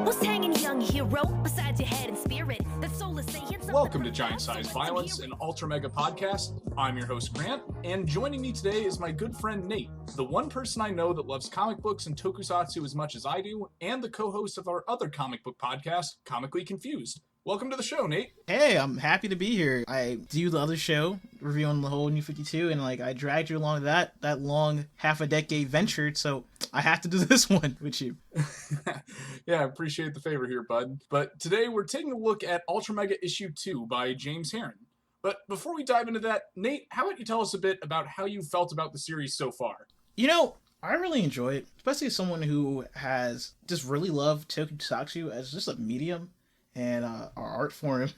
What's hanging, young hero, besides your head and spirit? That soul is saying something. Welcome to Giant Size Violence, an UltraMega podcast. I'm your host, Grant, and joining me today is my good friend Nate, the one person I know that loves comic books and tokusatsu as much as I do, and the co-host of our other comic book podcast, Comically Confused. Welcome to the show, Nate. Hey, I'm happy to be here. I do the other show, reviewing the whole New 52, and I dragged you along that long half a decade venture, so I have to do this one with you. Yeah, I appreciate the favor here, bud. But today we're taking a look at UltraMega Issue 2 by James Herron. But before we dive into that, Nate, how about you tell us a bit about how you felt about the series so far? You know, I really enjoy it, especially as someone who has just really loved tokusatsu as just a medium and our art form.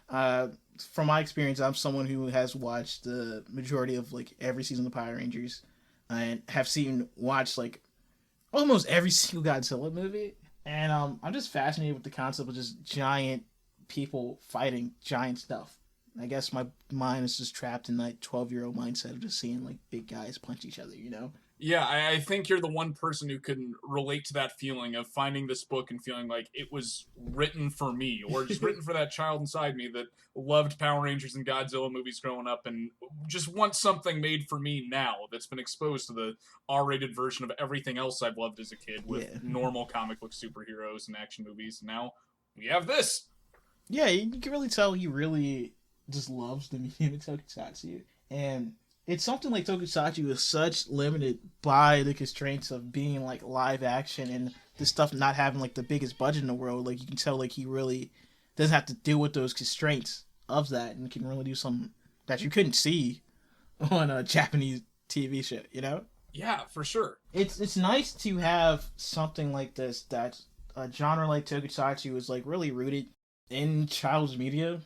From my experience, I'm someone who has watched the majority of every season of Power Rangers and have watched almost every single Godzilla movie. And I'm just fascinated with the concept of just giant people fighting giant stuff. I guess my mind is just trapped in that 12-year-old mindset of just seeing big guys punch each other, you know? Yeah, I think you're the one person who can relate to that feeling of finding this book and feeling like it was written for me, or just written for that child inside me that loved Power Rangers and Godzilla movies growing up and just wants something made for me now that's been exposed to the R-rated version of everything else I've loved as a kid with normal comic book superheroes and action movies. Now we have this. Yeah, you can really tell he really just loves the medium of tokusatsu. And it's something like tokusatsu is such limited by the constraints of being live action and this stuff not having the biggest budget in the world. You can tell he really doesn't have to deal with those constraints of that and can really do something that you couldn't see on a Japanese TV show, you know? Yeah, for sure. It's nice to have something like this that a genre like tokusatsu is really rooted in child's media,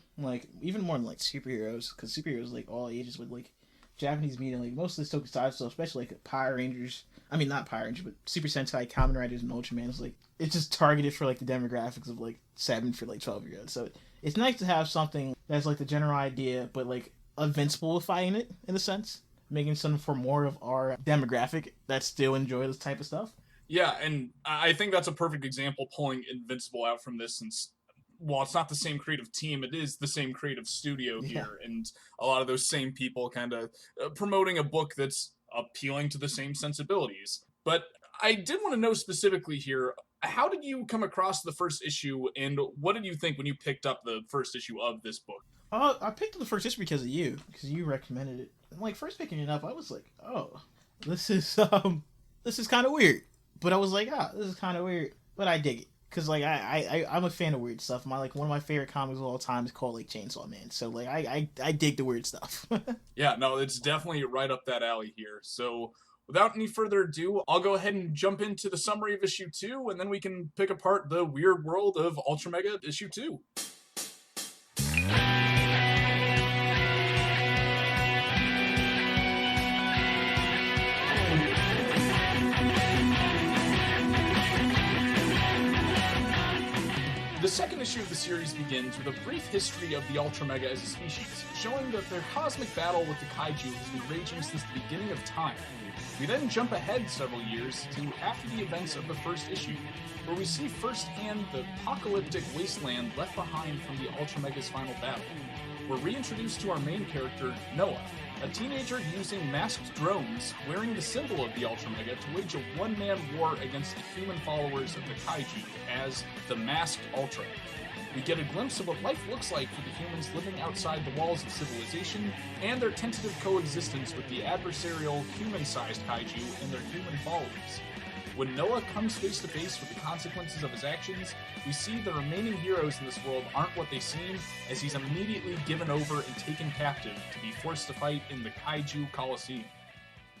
even more than superheroes, because superheroes all ages with Japanese media, most of this tokusatsu stuff, especially Power Rangers. I mean, not Power Rangers, but Super Sentai, Kamen Riders, and Ultraman is it's just targeted for the demographics of 7 for 12-year-olds. So it's nice to have something that's the general idea, but invincibleifying it in a sense, making something for more of our demographic that still enjoy this type of stuff. Yeah, and I think that's a perfect example, pulling Invincible out from this, since while it's not the same creative team, it is the same creative studio here, and a lot of those same people kind of promoting a book that's appealing to the same sensibilities. But I did want to know specifically here, how did you come across the first issue, and what did you think when you picked up the first issue of this book? I picked up the first issue because you recommended it. And first picking it up, I was oh, this is kind of weird. But I was this is kind of weird, but I dig it. Because, I'm a fan of weird stuff. One of my favorite comics of all time is called, Chainsaw Man. So, I dig the weird stuff. Yeah, no, it's definitely right up that alley here. So, without any further ado, I'll go ahead and jump into the summary of Issue 2, and then we can pick apart the weird world of UltraMega Issue 2. The second issue of the series begins with a brief history of the UltraMega as a species, showing that their cosmic battle with the kaiju has been raging since the beginning of time. We then jump ahead several years to after the events of the first issue, where we see firsthand the apocalyptic wasteland left behind from the UltraMega's final battle. We're reintroduced to our main character, Noah, a teenager using masked drones wearing the symbol of the UltraMega to wage a one-man war against the human followers of the kaiju as the Masked Ultra. We get a glimpse of what life looks like for the humans living outside the walls of civilization, and their tentative coexistence with the adversarial human-sized kaiju and their human followers. When Noah comes face to face with the consequences of his actions, we see the remaining heroes in this world aren't what they seem, as he's immediately given over and taken captive to be forced to fight in the Kaiju Coliseum.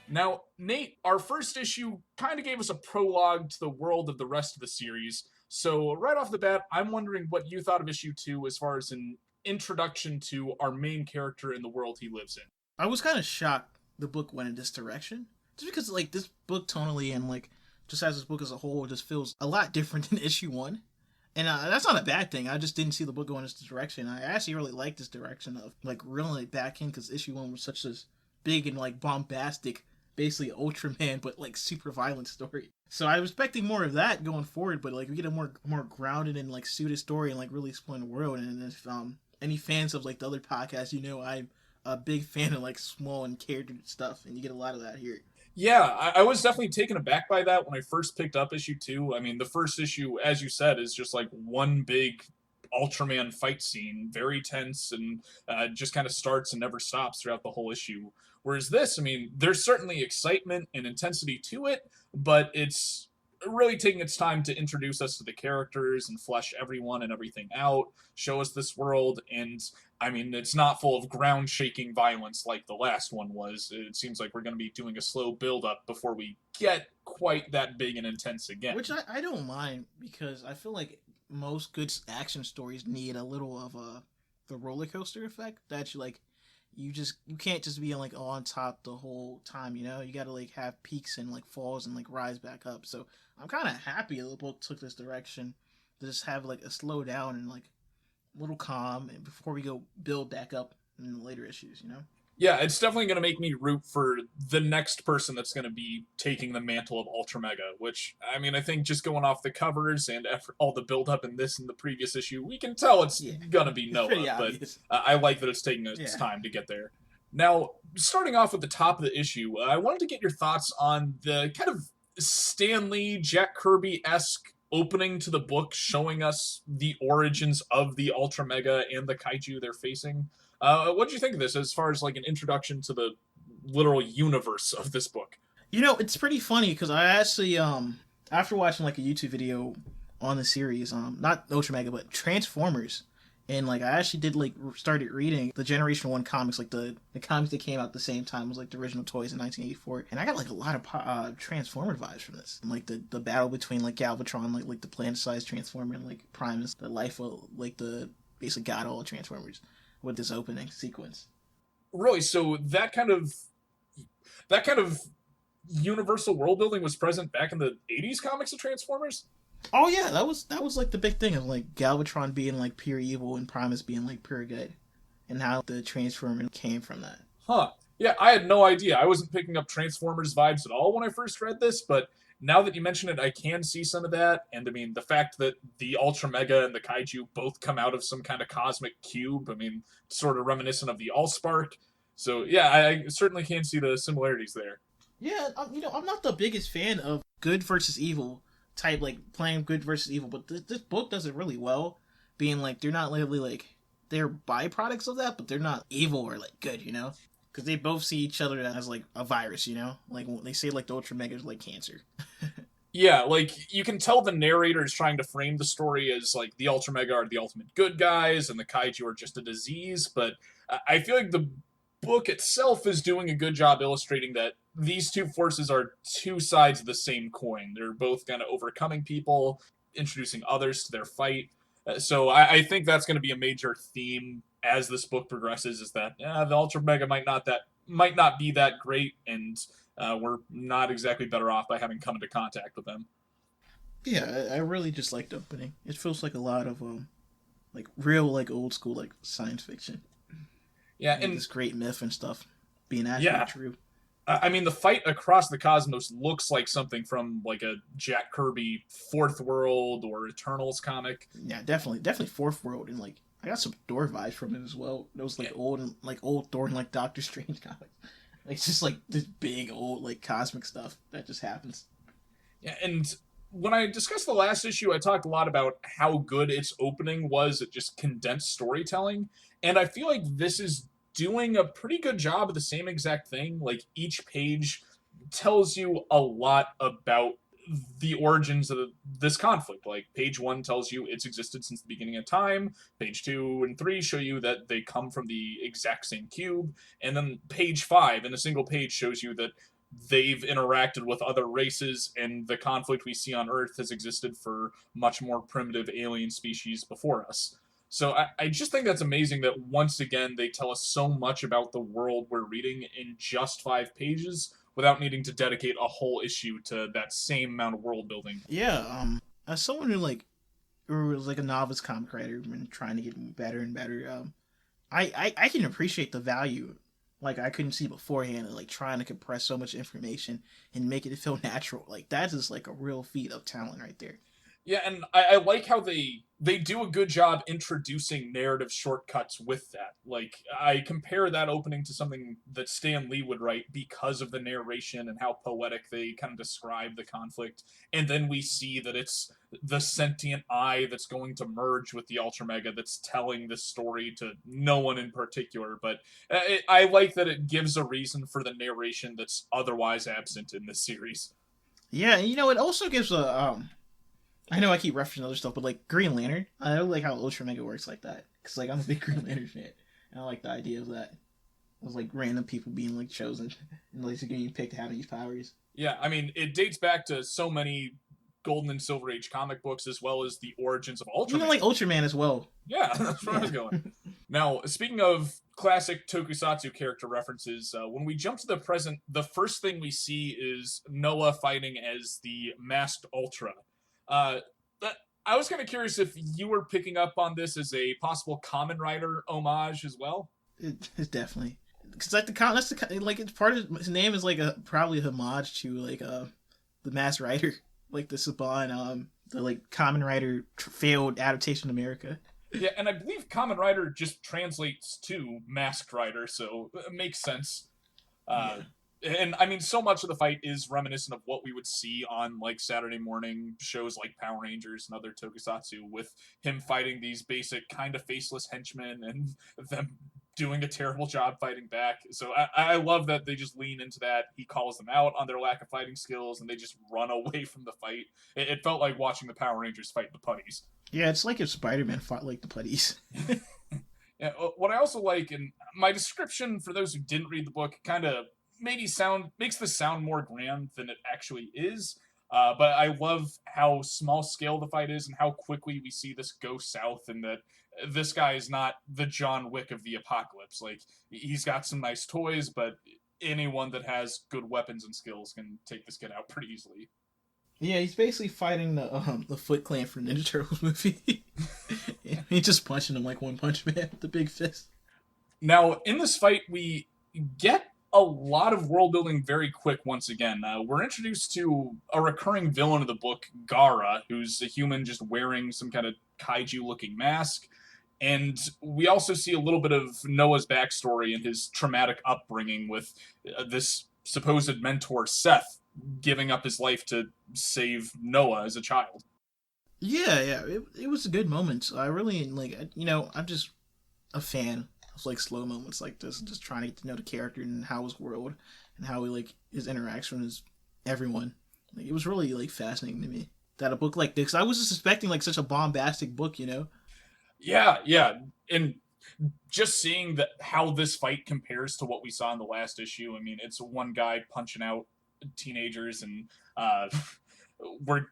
Now, Nate, our first issue kind of gave us a prologue to the world of the rest of the series, so right off the bat, I'm wondering what you thought of issue 2 as far as an introduction to our main character in the world he lives in. I was kind of shocked the book went in this direction, just because this book tonally and just as this book as a whole just feels a lot different than issue 1. And that's not a bad thing. I just didn't see the book going this direction. I actually really like this direction of like really back in because issue 1 was such a big and like bombastic, basically Ultraman but like super violent story. So I was expecting more of that going forward, but like we get a more grounded and like suited story and like really exploring the world. And if any fans of like the other podcasts, you know I'm a big fan of like small and character stuff, and you get a lot of that here. Yeah, I was definitely taken aback by that when I first picked up issue 2. I mean, the first issue, as you said, is just like one big Ultraman fight scene, very tense, and just kind of starts and never stops throughout the whole issue. Whereas this, I mean, there's certainly excitement and intensity to it, but it's really taking its time to introduce us to the characters and flesh everyone and everything out, show us this world, and I mean, it's not full of ground-shaking violence like the last one was. It seems like we're going to be doing a slow build-up before we get quite that big and intense again. Which I don't mind, because I feel like most good action stories need a little of the roller coaster effect that you can't just be like on top the whole time, you know? You gotta like have peaks and like falls and like rise back up. So I'm kind of happy the book took this direction to just have like a slow down and like a little calm and before we go build back up in the later issues, you know? Yeah, it's definitely going to make me root for the next person that's going to be taking the mantle of UltraMega, which, I mean, I think just going off the covers and after all the build-up in this and the previous issue, we can tell it's going to be Noah, but I like that it's taking its time to get there. Now, starting off with the top of the issue, I wanted to get your thoughts on the kind of Stan Lee, Jack Kirby-esque opening to the book, showing us the origins of the UltraMega and the kaiju they're facing. What did you think of this as far as like an introduction to the literal universe of this book? You know, it's pretty funny because I actually, after watching like a YouTube video on the series, not UltraMega, but Transformers, and like I actually did like started reading the Generation 1 comics, like the comics that came out at the same time was like the original toys in 1984, and I got like a lot of Transformer vibes from this. And, like the battle between like Galvatron, like the planet-sized Transformer, and like Primus, the life of like the basically god all Transformers, with this opening sequence. Really? So that kind of universal world building was present back in the 80s comics of Transformers? Oh yeah, that was like the big thing of like Galvatron being like pure evil and Primus being like pure good, and how the Transformer came from that. Huh. Yeah, I had no idea. I wasn't picking up Transformers vibes at all when I first read this, but now that you mention it, I can see some of that. And I mean, the fact that the UltraMega and the Kaiju both come out of some kind of cosmic cube, I mean, sort of reminiscent of the Allspark. So yeah, I certainly can see the similarities there. Yeah, you know, I'm not the biggest fan of good versus evil type, like playing good versus evil, but this book does it really well, being like they're not literally like they're byproducts of that, but they're not evil or like good, you know? Because they both see each other as like a virus, you know? Like they say like the UltraMega is like cancer. Yeah, like you can tell the narrator is trying to frame the story as like the UltraMega are the ultimate good guys and the Kaiju are just a disease, but I feel like the book itself is doing a good job illustrating that these two forces are two sides of the same coin. They're both kind of overcoming people, introducing others to their fight. So I think that's going to be a major theme as this book progresses, is that the UltraMega might not be that great, and we're not exactly better off by having come into contact with them. Yeah, I really just like the opening. It feels like a lot of like real like old school like science fiction. Yeah, and this great myth and stuff being actually true. I mean, the fight across the cosmos looks like something from like a Jack Kirby Fourth World or Eternals comic. Yeah, definitely Fourth World, and like I got some Thor vibes from it as well. Those like old Thor and like Doctor Strange comics. Like, it's just like this big old like cosmic stuff that just happens. Yeah, and when I discussed the last issue, I talked a lot about how good its opening was at just condensed storytelling, and I feel like this is doing a pretty good job of the same exact thing. Like, each page tells you a lot about the origins of this conflict. Like, page 1 tells you it's existed since the beginning of time. Page 2 and 3 show you that they come from the exact same cube. And then page 5, in a single page, shows you that they've interacted with other races, and the conflict we see on Earth has existed for much more primitive alien species before us. So I just think that's amazing that once again they tell us so much about the world we're reading in just 5 pages without needing to dedicate a whole issue to that same amount of world building. Yeah, as someone who like or was like a novice comic writer and trying to get better and better. I can appreciate the value like I couldn't see beforehand, and like trying to compress so much information and make it feel natural. Like that is like a real feat of talent right there. Yeah, and I like how they do a good job introducing narrative shortcuts with that. Like, I compare that opening to something that Stan Lee would write because of the narration and how poetic they kind of describe the conflict. And then we see that it's the sentient eye that's going to merge with the UltraMega that's telling this story to no one in particular. But I like that it gives a reason for the narration that's otherwise absent in this series. Yeah, and it also gives a I know I keep referencing other stuff, but like Green Lantern, I don't like how Ultra Mega works like that. Cause like I'm a big Green Lantern fan, and I like the idea of that. Of like random people being like chosen and like getting picked to have these powers. Yeah, I mean, it dates back to so many Golden and Silver Age comic books, as well as the origins of Ultraman. Even like Ultraman as well. Yeah, that's where I was going. Now, speaking of classic tokusatsu character references, when we jump to the present, the first thing we see is Noah fighting as the Masked Ultra. I was kind of curious if you were picking up on this as a possible Kamen Rider homage as well. It's definitely because like that's the like it's part of his name is like probably a homage to like the Masked Rider, like the Saban the like Kamen Rider failed adaptation in America. Yeah, and I believe Kamen Rider just translates to Masked Rider, so it makes sense. Yeah. And I mean, so much of the fight is reminiscent of what we would see on like Saturday morning shows like Power Rangers and other tokusatsu, with him fighting these basic kind of faceless henchmen and them doing a terrible job fighting back. So I love that they just lean into that. He calls them out on their lack of fighting skills, and they just run away from the fight. It felt like watching the Power Rangers fight the putties. Yeah, it's like if Spider-Man fought like the putties. Yeah, what I also like, and my description for those who didn't read the book kind of makes this sound more grand than it actually is. But I love how small scale the fight is and how quickly we see this go south, and that this guy is not the John Wick of the apocalypse. Like, he's got some nice toys, but anyone that has good weapons and skills can take this kid out pretty easily. Yeah, he's basically fighting the Foot Clan from Ninja Turtles movie. He's just punching him like One Punch Man with the big fist. Now, in this fight, we get a lot of world building very quick once again. We're introduced to a recurring villain of the book, Gara, who's a human just wearing some kind of kaiju-looking mask. And we also see a little bit of Noah's backstory and his traumatic upbringing with this supposed mentor, Seth, giving up his life to save Noah as a child. Yeah, it was a good moment. I really, like, I'm just a fan of, like, slow moments like this, just trying to get to know the character and how his world and how he, like, his interaction with everyone. Like, it was really, like, fascinating to me that a book like this, I wasn't suspecting, like, such a bombastic book, Yeah, and just seeing that how this fight compares to what we saw in the last issue. I mean, it's one guy punching out teenagers, and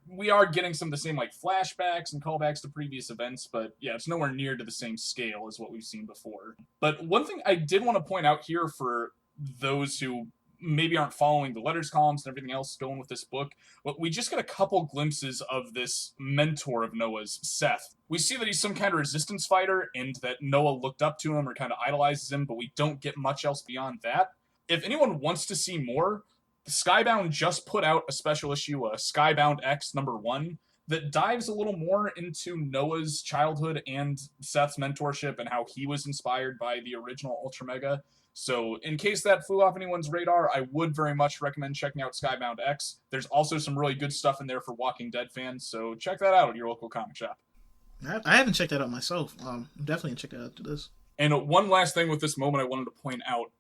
we are getting some of the same like flashbacks and callbacks to previous events, but yeah, it's nowhere near to the same scale as what we've seen before. But one thing I did want to point out here for those who maybe aren't following the letters columns and everything else going with this book, but we just get a couple glimpses of this mentor of Noah's, Seth. We see that he's some kind of resistance fighter and that Noah looked up to him or kind of idolizes him, but we don't get much else beyond that. If anyone wants to see more, Skybound just put out a special issue, Skybound X #1, that dives a little more into Noah's childhood and Seth's mentorship and how he was inspired by the original UltraMega. So in case that flew off anyone's radar, I would very much recommend checking out Skybound X. There's also some really good stuff in there for Walking Dead fans, so check that out at your local comic shop. I haven't checked that out myself. I'm definitely going to check that out to this. And one last thing with this moment I wanted to point out.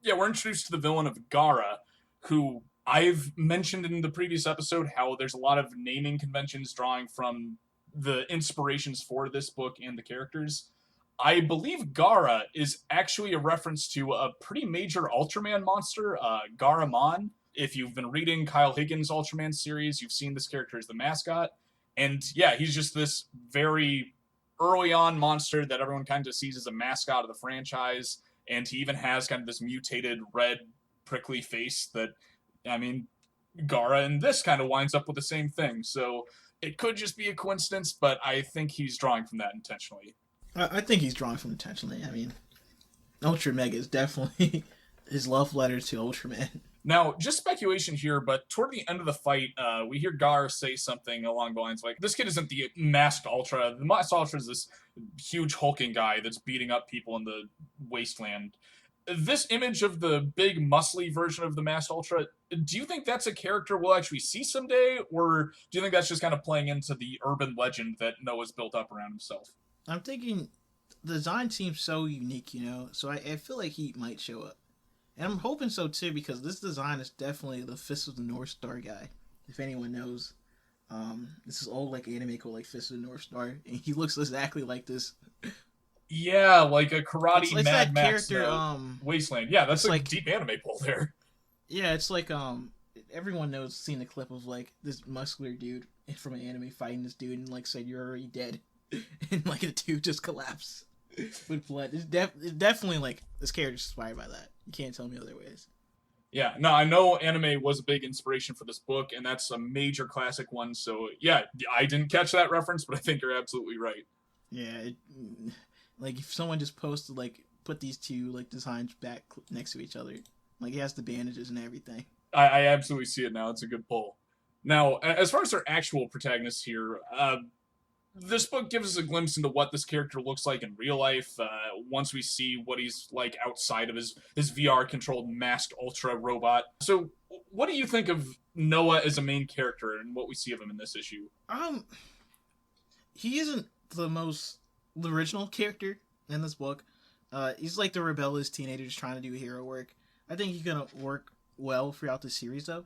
We're introduced to the villain of Gara, who I've mentioned in the previous episode how there's a lot of naming conventions drawing from the inspirations for this book and the characters. I believe Gara is actually a reference to a pretty major Ultraman monster, Garamon. If you've been reading Kyle Higgins' Ultraman series, you've seen this character as the mascot. And yeah, he's just this very early on monster that everyone kind of sees as a mascot of the franchise. And he even has kind of this mutated red prickly face that, I mean, Gara in this kind of winds up with the same thing. So It could just be a coincidence, but I think he's drawing from that intentionally. I think he's drawing from intentionally. I mean, UltraMega is definitely his love letter to Ultraman. Now, just speculation here, but toward the end of the fight, we hear Gar say something along the lines like, this kid isn't the masked Ultra. The masked Ultra is this huge hulking guy that's beating up people in the wasteland. This image of the big, muscly version of the masked Ultra, do you think that's a character we'll actually see someday, or do you think that's just kind of playing into the urban legend that Noah's built up around himself? I'm thinking the design seems so unique, so I feel like he might show up. And I'm hoping so too, because this design is definitely the Fist of the North Star guy. If anyone knows, this is old like anime called like Fist of the North Star, and he looks exactly like this. Yeah, like a karate it's Mad that Max character, Wasteland. Yeah, that's like deep anime pull there. Yeah, it's like everyone knows seen the clip of like this muscular dude from an anime fighting this dude and like said you're already dead, and like the dude just collapsed with blood. It's definitely like this character's inspired by that. You can't tell me otherwise. Yeah, no, I know anime was a big inspiration for this book, and that's a major classic one. So yeah, I didn't catch that reference, but I think you're absolutely right. Yeah, like if someone just posted like put these two like designs back next to each other, like it has the bandages and everything. I absolutely see it now. It's a good pull. Now, as far as our actual protagonist here, this book gives us a glimpse into what this character looks like in real life. Once we see what he's like outside of his VR-controlled masked Ultra robot. So, what do you think of Noah as a main character and what we see of him in this issue? He isn't the original character in this book. He's like the rebellious teenager just trying to do hero work. I think he's gonna work well throughout the series though,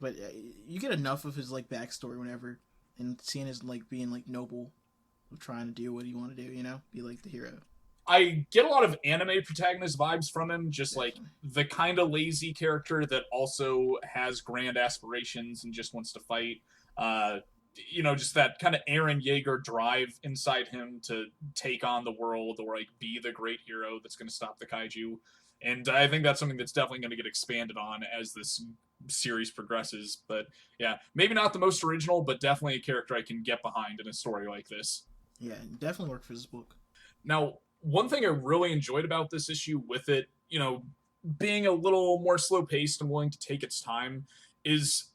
but you get enough of his like backstory whenever. And seeing his like being like noble, of trying to do what you want to do, be like the hero. I get a lot of anime protagonist vibes from him, just Definitely. Like the kind of lazy character that also has grand aspirations and just wants to fight. Just that kind of Eren Yeager drive inside him to take on the world or like be the great hero that's going to stop the kaiju. And I think that's something that's definitely going to get expanded on as this series progresses. But yeah, maybe not the most original, but definitely a character I can get behind in a story like this. Yeah, definitely work for this book. Now, one thing I really enjoyed about this issue with it, being a little more slow paced and willing to take its time, is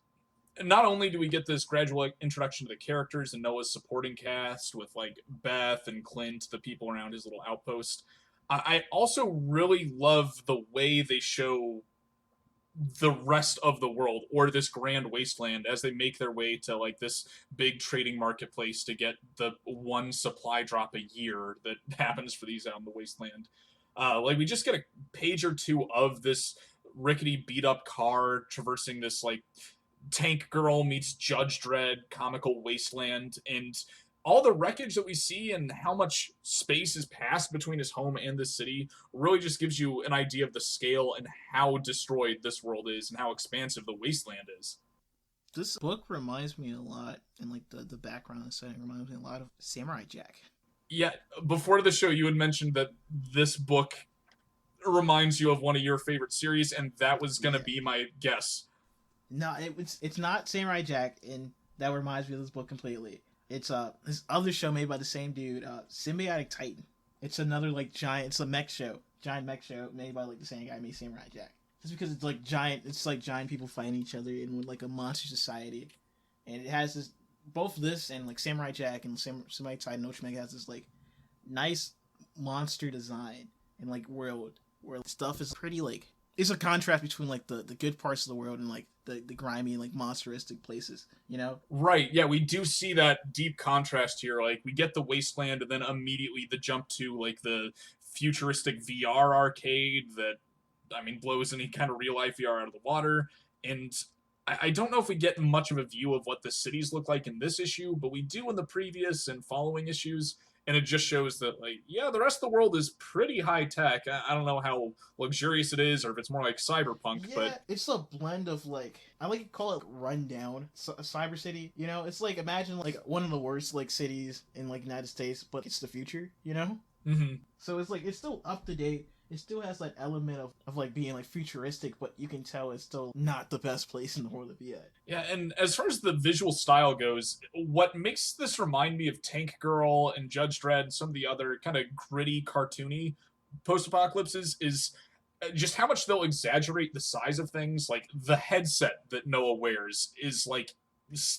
not only do we get this gradual introduction to the characters and Noah's supporting cast with like Beth and Clint, the people around his little outpost, I also really love the way they show the rest of the world or this grand wasteland as they make their way to like this big trading marketplace to get the one supply drop a year that happens for these out in the wasteland. Like we just get a page or two of this rickety beat up car traversing this like Tank Girl meets Judge Dredd comical wasteland, and all the wreckage that we see and how much space is passed between his home and the city really just gives you an idea of the scale and how destroyed this world is and how expansive the wasteland is. This book reminds me a lot, and like the background and setting reminds me a lot of Samurai Jack. Yeah, before the show you had mentioned that this book reminds you of one of your favorite series, and that was going to be my guess. No, it's not Samurai Jack, and that reminds me of this book completely. It's this other show made by the same dude, Symbiotic Titan. It's another like giant mech show made by like the same guy who made Samurai Jack. Just because it's like giant people fighting each other in like a monster society, and it has this both this and like Samurai Jack and Symbiotic Titan UltraMega has this like nice monster design and like world where stuff is pretty like it's a contrast between like the good parts of the world and like the grimy and like monsteristic places, Right, yeah, we do see that deep contrast here. Like we get the wasteland and then immediately the jump to like the futuristic VR arcade that blows any kind of real life VR out of the water. And I don't know if we get much of a view of what the cities look like in this issue, but we do in the previous and following issues. And it just shows that, like, yeah, the rest of the world is pretty high tech. I don't know how luxurious it is, or if it's more like cyberpunk. Yeah, but it's a blend of like I like to call it rundown cyber city. It's like imagine like one of the worst like cities in like United States, but it's the future. Mm-hmm. So it's like it's still up to date. it still has that element of like being like futuristic, but you can tell it's still not the best place in the world to be at. Yeah, and as far as the visual style goes, what makes this remind me of Tank Girl and Judge Dredd and some of the other kind of gritty, cartoony post-apocalypses is just how much they'll exaggerate the size of things. Like the headset that Noah wears is like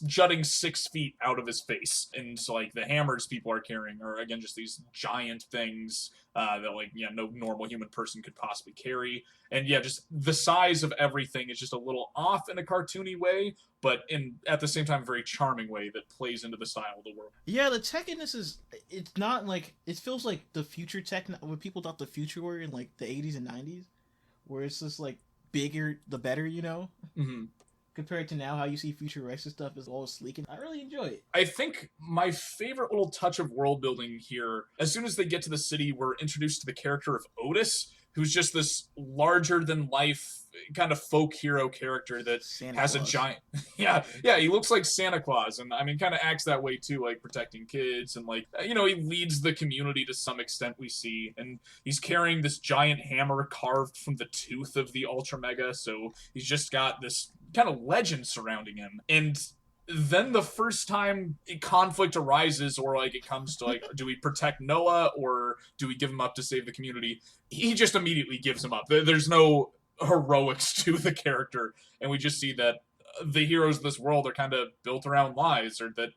jutting 6 feet out of his face, and so like the hammers people are carrying are again just these giant things that like no normal human person could possibly carry. And yeah, just the size of everything is just a little off in a cartoony way, but in at the same time a very charming way that plays into the style of the world. Yeah, the tech in this it's not like, it feels like the future tech what people thought the future were in like the 80s and 90s, where it's just like bigger the better, Mm-hmm. Compared to now, how you see futuristic stuff is all sleek, and I really enjoy it. I think my favorite little touch of world building here, as soon as they get to the city, we're introduced to the character of Otis, who's just this larger than life kind of folk hero character that Santa has Claus. a giant yeah, he looks like Santa Claus, and I mean kind of acts that way too, like protecting kids, and like he leads the community to some extent, we see, and he's carrying this giant hammer carved from the tooth of the UltraMega, so he's just got this kind of legend surrounding him. And then the first time conflict arises, or like it comes to like, do we protect Noah or do we give him up to save the community, he just immediately gives him up. There's no heroics to the character, and we just see that the heroes of this world are kind of built around lies, or that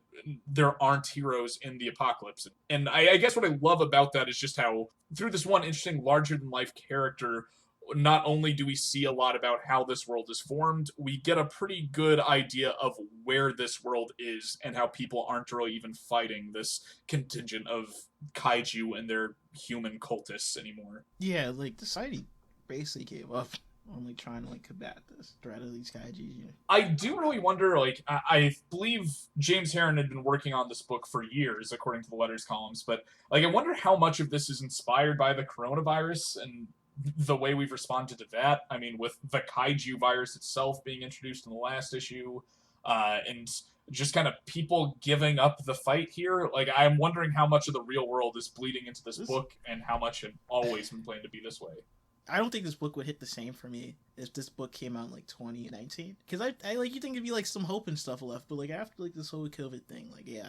there aren't heroes in the apocalypse. And I guess what I love about that is just how through this one interesting larger than life character, not only do we see a lot about how this world is formed, we get a pretty good idea of where this world is and how people aren't really even fighting this contingent of kaiju and their human cultists anymore. Yeah, like the society basically gave up on like trying to like combat this threat of these kaiju. I do really wonder, like, I believe James Herron had been working on this book for years, according to the letters columns, but like I wonder how much of this is inspired by the coronavirus and the way we've responded to that. I mean, with the kaiju virus itself being introduced in the last issue, and just kind of people giving up the fight here. Like, I'm wondering how much of the real world is bleeding into this book, and how much had always been planned to be this way. I don't think this book would hit the same for me if this book came out in like 2019. Because I like, you think it'd be like some hope and stuff left, but like after like this whole COVID thing, like yeah,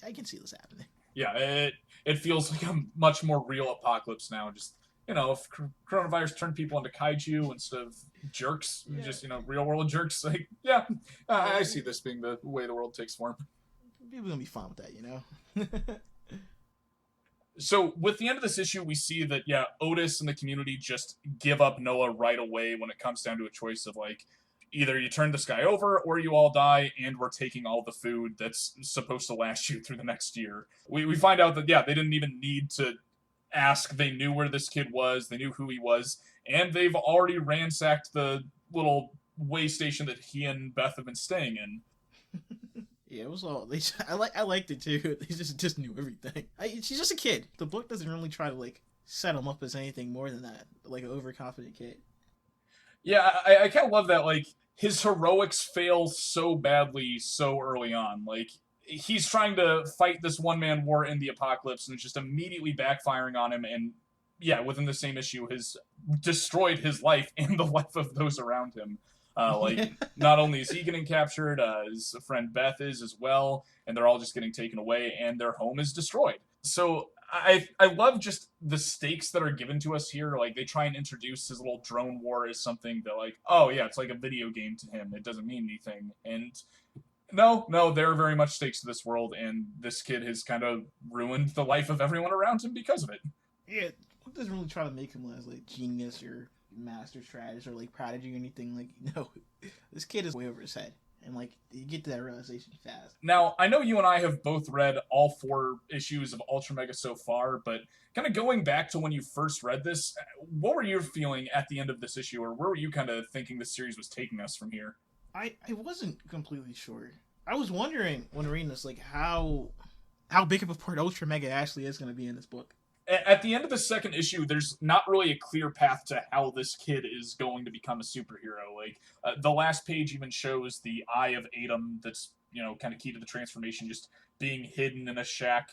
I can see this happening. Yeah, it feels like a much more real apocalypse now. Just if coronavirus turned people into kaiju instead of jerks, just real world jerks. Like, yeah, I see this being the way the world takes form. People gonna be fine with that, So with the end of this issue, we see that, Otis and the community just give up Noah right away when it comes down to a choice of, like, either you turn this guy over or you all die, and we're taking all the food that's supposed to last you through the next year. We find out that, they didn't even need to ask. They knew where this kid was, they knew who he was, and they've already ransacked the little way station that he and Beth have been staying in. Yeah, it was all. I liked it too. They just knew everything. She's just a kid. The book doesn't really try to like set him up as anything more than that, like an overconfident kid. Yeah, I kind of love that. Like, his heroics fail so badly so early on. Like, he's trying to fight this one-man war in the apocalypse, and it's just immediately backfiring on him. And within the same issue, has destroyed his life and the life of those around him. Not only is he getting captured, his friend Beth is as well, and they're all just getting taken away, and their home is destroyed. So I love just the stakes that are given to us here. Like, they try and introduce his little drone war as something that, like, oh yeah, it's like a video game to him. It doesn't mean anything. And no, there are very much stakes to this world, and this kid has kind of ruined the life of everyone around him because of it. Yeah, it doesn't really try to make him as like genius or master strategist or like prodigy or anything. Like, no, this kid is way over his head, and like you get to that realization fast. Now, I know you and I have both read all 4 issues of UltraMega so far, but kind of going back to when you first read this, what were you feeling at the end of this issue, or where were you kind of thinking the series was taking us from here? I wasn't completely sure. I was wondering when reading this, like how big of a part UltraMega actually is going to be in this book. At the end of the second issue, there's not really a clear path to how this kid is going to become a superhero. Like, the last page even shows the eye of Adam that's, kind of key to the transformation, just being hidden in a shack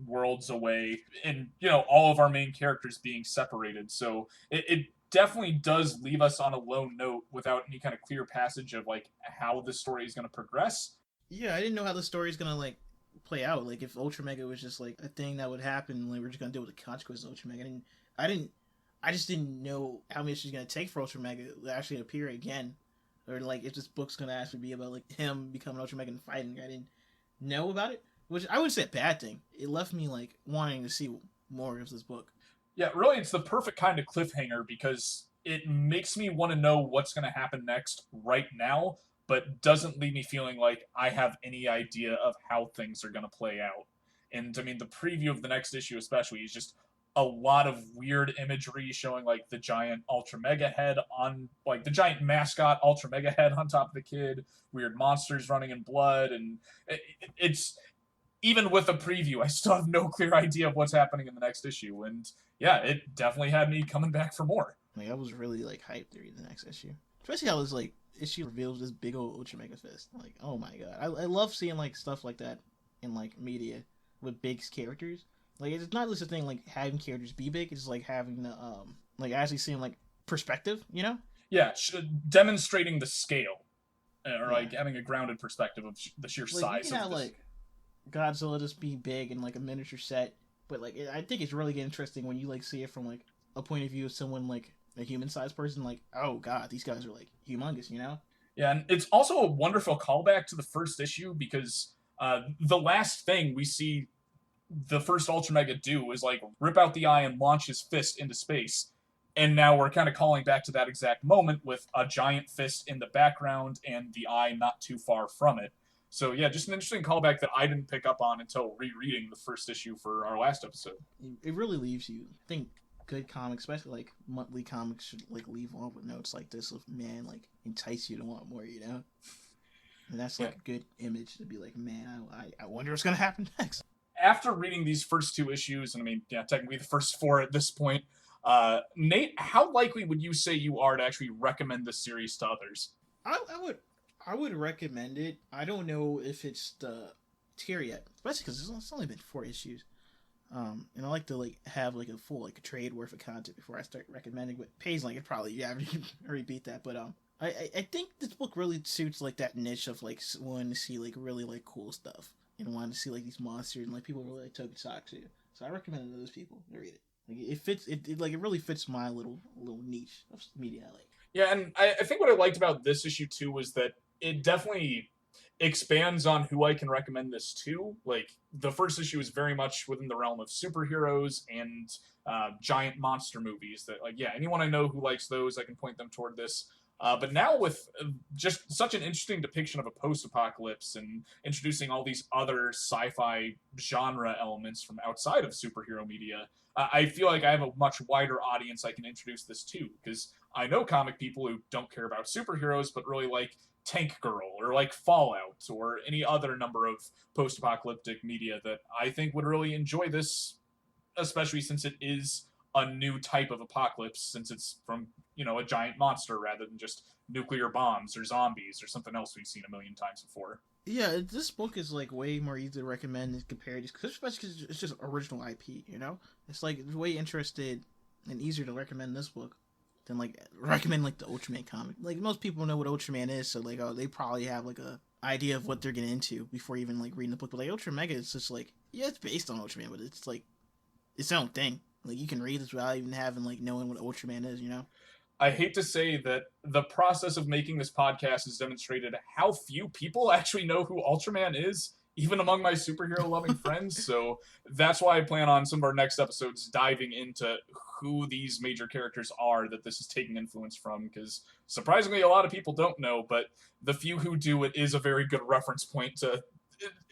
worlds away, and all of our main characters being separated. So it definitely does leave us on a low note without any kind of clear passage of like how the story is going to progress. Yeah, I didn't know how the story's gonna like play out. Like if UltraMega was just like a thing that would happen, like we're just gonna deal with the consequences of UltraMega. I just didn't know how much it's gonna take for UltraMega to actually appear again, or like if this book's gonna actually be about like him becoming UltraMega and fighting. I didn't know about it, which I wouldn't say a bad thing. It left me like wanting to see more of this book. Yeah, really, it's the perfect kind of cliffhanger because it makes me want to know what's going to happen next right now, but doesn't leave me feeling like I have any idea of how things are going to play out. And I mean, the preview of the next issue, especially, is just a lot of weird imagery showing like the giant Ultra Mega head on, like the giant mascot Ultra Mega head on top of the kid, weird monsters running in blood, and it's even with a preview, I still have no clear idea of what's happening in the next issue. And yeah, it definitely had me coming back for more. Like I was really like hyped to read the next issue, especially how this like issue reveals this big old Ultra Mega fist. Like, oh my god, I love seeing like stuff like that in like media with big characters. Like it's not just a thing like having characters be big; it's just like having the like actually seeing like perspective, you know? Yeah, demonstrating the scale, or like having a grounded perspective of the sheer like, size you can of have, this. like Godzilla just be big in like a miniature set, but like I think it's really interesting when you like see it from like a point of view of someone like a human-sized person. Like, oh god, these guys are like humongous, you know? Yeah, and it's also a wonderful callback to the first issue because the last thing we see the first Ultra Mega do is like rip out the eye and launch his fist into space. And now we're kind of calling back to that exact moment with a giant fist in the background and the eye not too far from it. So yeah, just an interesting callback that I didn't pick up on until rereading the first issue for our last episode. It really leaves you. I think good comics, especially like monthly comics, should like leave on with notes like this of man, like entice you to want more, you know? And that's like a good image to be like, man, I wonder what's gonna happen next. After reading these first two issues, and I mean, yeah, technically the first four at this point, Nate, how likely would you say you are to actually recommend this series to others? I would recommend it. I don't know if it's the tier yet, especially because it's only been 4 issues. And I like to like have like a full like trade worth of content before I start recommending. But Pays like it probably already beat that. But I think this book really suits like that niche of like wanting to see like really like cool stuff and wanting to see like these monsters and like people really like Tokusatsu. So I recommend it to those people to read it. Like it fits it like it really fits my little niche of media I like. Yeah, and I think what I liked about this issue too was that it definitely expands on who I can recommend this to. Like the first issue is very much within the realm of superheroes and giant monster movies. That like yeah, anyone I know who likes those, I can point them toward this. But now with just such an interesting depiction of a post-apocalypse and introducing all these other sci-fi genre elements from outside of superhero media, I feel like I have a much wider audience I can introduce this to, because I know comic people who don't care about superheroes but really like Tank Girl or like Fallout or any other number of post-apocalyptic media that I think would really enjoy this, especially since it is a new type of apocalypse, since it's from a giant monster rather than just nuclear bombs or zombies or something else we've seen a million times before. Yeah, this book is like way more easy to recommend compared to, especially because it's just original IP. You know, it's like way interested and easier to recommend this book than like recommend like the Ultraman comic. Like most people know what Ultraman is, so like they probably have like a idea of what they're getting into before even like reading the book. But like UltraMega is just like it's based on Ultraman, but it's like its own thing. Like you can read this without even having like knowing what Ultraman is, you know? I hate to say that the process of making this podcast has demonstrated how few people actually know who Ultraman is, even among my superhero-loving friends. So that's why I plan on some of our next episodes diving into who these major characters are that this is taking influence from, because surprisingly a lot of people don't know, but the few who do, it is a very good reference point to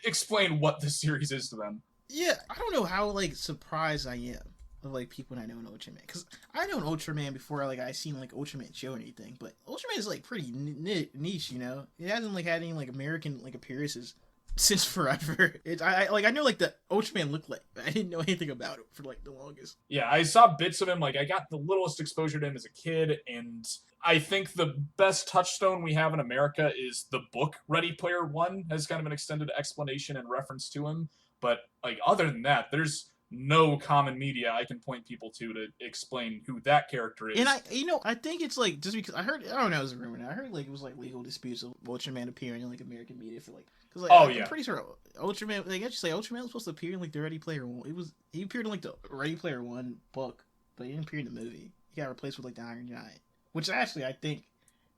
explain what this series is to them. Yeah, I don't know how like surprised I am of like people I know in Ultraman, because I know Ultraman before like I seen like Ultraman show or anything, but Ultraman is like pretty niche, you know. It hasn't like had any like American like appearances since forever. I know like the Ultraman looked like, but I didn't know anything about it for like the longest. Yeah, I saw bits of him. Like I got the littlest exposure to him as a kid, and I think the best touchstone we have in America is the book Ready Player One has kind of an extended explanation and reference to him. But like other than that, there's no common media I can point people to explain who that character is. And I think it's like just because I don't know, it was a rumor. Now I heard like it was like legal disputes of Ultraman appearing in like American media for like because like I'm pretty sure Ultraman like I should say Ultraman was supposed to appear in like the Ready Player One. He appeared in like the Ready Player One book, but he didn't appear in the movie. He got replaced with like the Iron Giant, which actually I think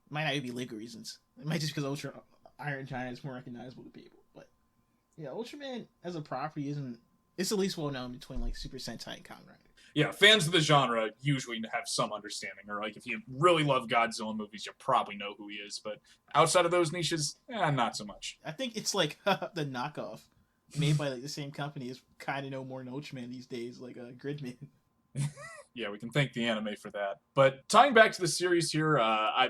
might not even be legal reasons. It might just because Iron Giant is more recognizable to people. But yeah, Ultraman as a property isn't. It's the least well known between like Super Sentai and Kamen Rider. Yeah, fans of the genre usually have some understanding, or like if you really love Godzilla movies, you probably know who he is. But outside of those niches, not so much. I think it's like the knockoff made by like the same company is kind of no more than Ultraman these days, like Gridman. Yeah, we can thank the anime for that. But tying back to the series here, I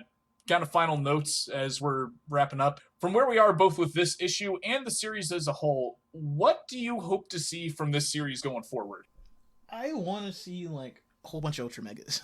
kind of final notes as we're wrapping up. From where we are both with this issue and the series as a whole, what do you hope to see from this series going forward? I want to see like a whole bunch of Ultramegas.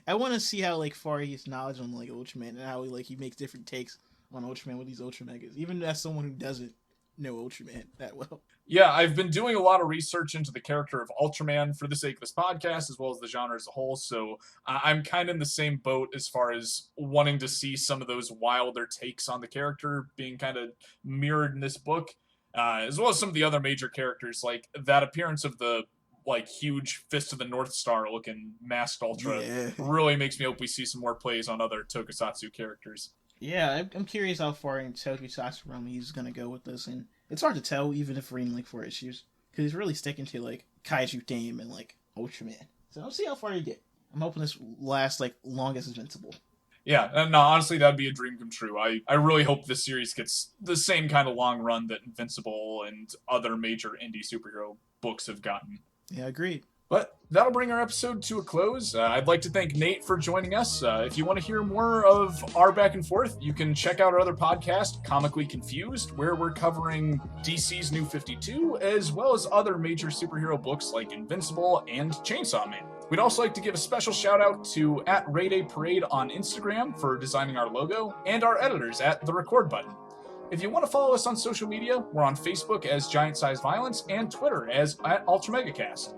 I want to see how like far he's knowledge on like Ultraman and how he makes different takes on Ultraman with these Ultramegas, even as someone who doesn't know Ultraman that well. Yeah, I've been doing a lot of research into the character of Ultraman for the sake of this podcast, as well as the genre as a whole, so I'm kind of in the same boat as far as wanting to see some of those wilder takes on the character being kind of mirrored in this book, as well as some of the other major characters, like that appearance of the like huge Fist of the North Star looking masked Ultra really makes me hope we see some more plays on other Tokusatsu characters. Yeah, I'm curious how far in Tokusatsu realm he's gonna go with this, and it's hard to tell even if reading like 4 issues because he's really sticking to like Kaiju theme and like Ultraman. So I'll see how far you get. I'm hoping this lasts like long as Invincible. Yeah, and no, honestly, that'd be a dream come true. I really hope this series gets the same kind of long run that Invincible and other major indie superhero books have gotten. Yeah, agreed. But that'll bring our episode to a close. I'd like to thank Nate for joining us. If you want to hear more of our back and forth, you can check out our other podcast, Comically Confused, where we're covering DC's New 52, as well as other major superhero books like Invincible and Chainsaw Man. We'd also like to give a special shout out to @RayDayParade on Instagram for designing our logo, and our editors at The Record Button. If you want to follow us on social media, we're on Facebook as Giant Size Violence and Twitter as @UltraMegaCast.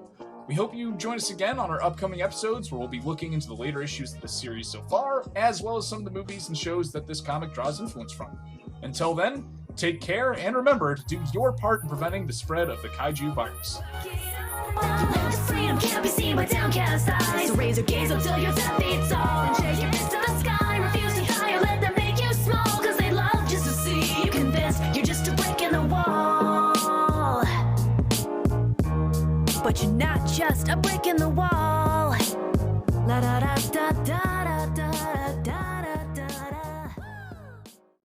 We hope you join us again on our upcoming episodes where we'll be looking into the later issues of the series so far, as well as some of the movies and shows that this comic draws influence from. Until then, take care and remember to do your part in preventing the spread of the Kaiju virus. Freedom can't be seen by downcast eyes. So raise your gaze until your 10 feet tall and shake your fist to the sky. Refuse to higher, let them make you small, cause they love just to see you convinced you're just a brick in the wall. But you're not just a brick in the wall. La da da da da da.